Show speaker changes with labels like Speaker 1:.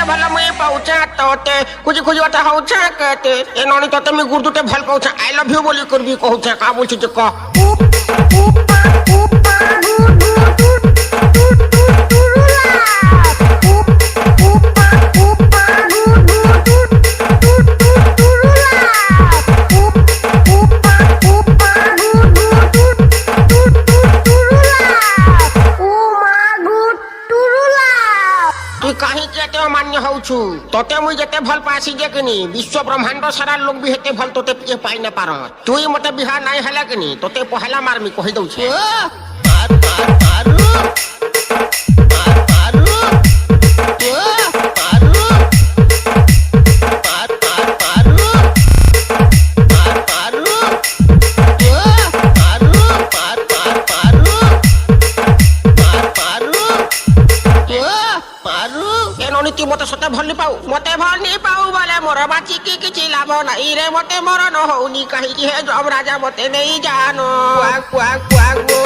Speaker 1: ভাল মুই পাউছা তোতে খুঁজি খুঁজি ওটা হউছা কেতে এ ননি তোতে আমি গুরদুতে ভাল পাউছা আই লাভ ইউ বলি করবি কহুছা কা বলছি যে ক मान्य होछु तोते मुई जते भल पासी जे कनी विश्व ब्रह्मांड सारा लोग भी हेते भल तोते पिए पाई न पार तुई मते बिहा नाही हला कनी तोते पहला मारमी कहि दउ छे मार मार मारू मार मारू मारू मार मार मारू मार मारू मारू मार मार मारू मार मारू मारू नीति मत सते भल पाऊ मते भल नहीं पाऊ बोले मोर बाची की किछि लाभ नहीं रे मते मरण होनी कहि कि हे जब राजा मते नहीं जानो क्वाक क्वाक क्वाक